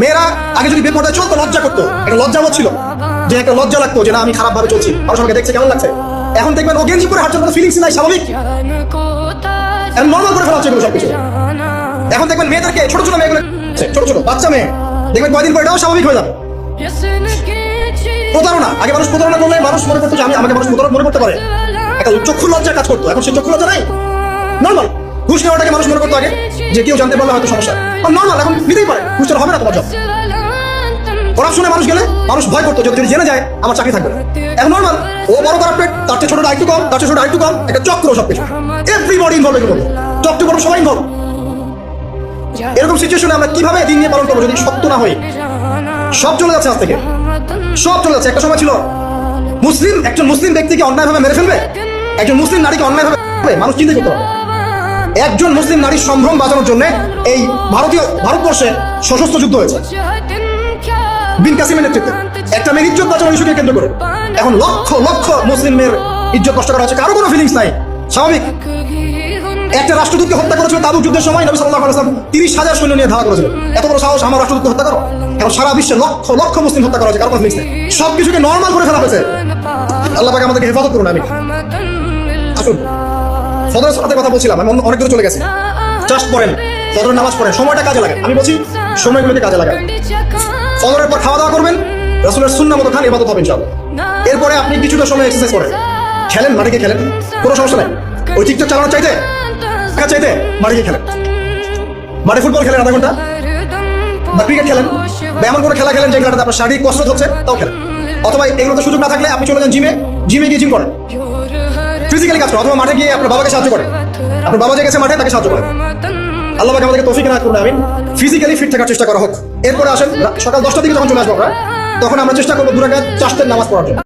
মেয়েরা আগে যদি বেপরদায় চলতো লজ্জা করতো, একটা লজ্জাবোধ ছিল, যে একটা লজ্জা লাগতো যে না আমি খারাপ ভাবে চলছি, মানুষ আমাকে দেখছে কেমন লাগছে। এখন দেখবেন ও গেঞ্জি পরে হাঁটছে, কোনো ফিলিংস নাই, স্বাভাবিক, এখন নর্মাল করে ফেলা হচ্ছে এগুলো সবকিছু। এখন দেখবেন মেয়েদেরকে, ছোট ছোট মেয়েগুলো, ছোট ছোট বাচ্চা মেয়ে দেখবেন কয়দিন পরে এটাও স্বাভাবিক হয়ে যাবে। প্রতারণা, আগে মানুষ প্রতারণা করলে মানুষ মনে করতো যে আমাকে মানুষ প্রতারণা মনে করতে পারে, একটা চক্ষু লজ্জা কাজ করতো, এখন সেই চক্ষু লজ্জা নাই। নর্মাল ঘুষ নেওয়াটাকে মানুষ মনে করতো আগে যে কেউ জানতে পারলে হয়তো সমস্যা, নর্মাল এখন নিতেই পারে, ঘুষটা হবে না তোমার জব। করাপশনে মানুষ গেলে মানুষ ভয় করতো যদি জেনে যায় আমার চাকরি থাকবে না। এখন নর্মাল, ও বড় করাপ্টেড, তার চেয়ে ছোট আরেকটু কম, তার চেয়ে ছোট আরেকটু কম, একটা চক্র সবকিছু, এভরিবডি ইনভলভ, এগুলো টপ টু বড় সবাই ইনভলভ। এরকম সিচুয়েশনে আমরা কিভাবে দিন নিয়ে পালন করবো যদি সত্য না হই? সব চলে যাচ্ছে আজ থেকে, সব চলে যাচ্ছে। একটা সময় ছিল মুসলিম, একজন মুসলিম ব্যক্তিকে অন্যায়ভাবে মেরে ফেলবে, একজন মুসলিম নারীকে অন্যায়ভাবে মানুষ চিন্তা করতে পারবে। একজন মুসলিম নারীর সম্ভ্রম বাঁচানোর জন্য এই ভারতবর্ষে সশস্ত্র যুদ্ধ হয়েছে বিন কাসিমের নেতৃত্বে, একটা মেয়ের ইজ্জত বাঁচানোর ইস্যুকে কেন্দ্র করে। এখন লক্ষ লক্ষ মুসলিম মেয়ের ইজ্জত নষ্ট করা হচ্ছে, কারো কোনো ফিলিংস নাই, স্বাভাবিক। একটা রাষ্ট্রদূতকে হত্যা করেছিল তাবুক যুদ্ধের সময়, নবী সাল্লাল্লাহু আলাইহি ওয়াসাল্লাম 30,000 সৈন্য নিয়ে ধাওয়া করেছিল। এত বড় সাহস আমার রাষ্ট্রদূতকে হত্যা করো? এখন সারা বিশ্বে লক্ষ লক্ষ মুসলিম হত্যা করা হচ্ছে, কারো কোনো ফিলিংস নেই, সবকিছুকে নর্মাল করে ফেলা হয়েছে। আল্লাহ পাক আমাদেরকে হেফাজত করুন। আমি আসুন ফজরের সালাতের কথা বলছিলাম, আমি অনেক দূরে চলে গেছি। জাস্ট পড়েন, ফজরের নামাজ পড়েন, সময়টা কাজে লাগে, আমি বলছি সময়গুলোকে কাজে লাগান। ফজরের পর খাওয়া দাওয়া করবেন, রাসূলের সুন্নাহ মতো খান, ইবাদত হবে ইনশাআল্লাহ। এরপরে আপনি কিছুটা সময় এক্সারসাইজ করেন, খেলেন, মাঠে গিয়ে খেলেন, কোনো সমস্যা নাই। ওই টিকটক চালানোর চাইতে মাঠে গিয়ে খেলেন, মাঠে ফুটবল খেলেন আধা ঘন্টা, বা ক্রিকেট খেলেন, বা এমন কোনো খেলা খেলেন যে খেলাটাতে আপনার শারীরিক কসরত হচ্ছে, তাও খেলেন। অথবা এগুলোতে সুযোগ না থাকলে আপনি চলে যান জিমে, গিয়ে জিম করেন, ফিজিক্যালি কাজ করেন, অথবা মাঠে গিয়ে আপনার বাবাকে সাহায্য করেন, আপনার বাবা যে গেছে মাঠে তাকে সাহায্য করেন। আল্লাহ পাক আমাদেরকে তৌফিক এনায়েত করুন, আমিন। ফিজিক্যালি ফিট থাকার চেষ্টা করা হোক। এরপরে আসেন সকাল 10টার দিকে যখন চলে আসবো আমরা, তখন আমরা চেষ্টা করবো 2 রাকাত চাশতের নামাজ পড়ার জন্য।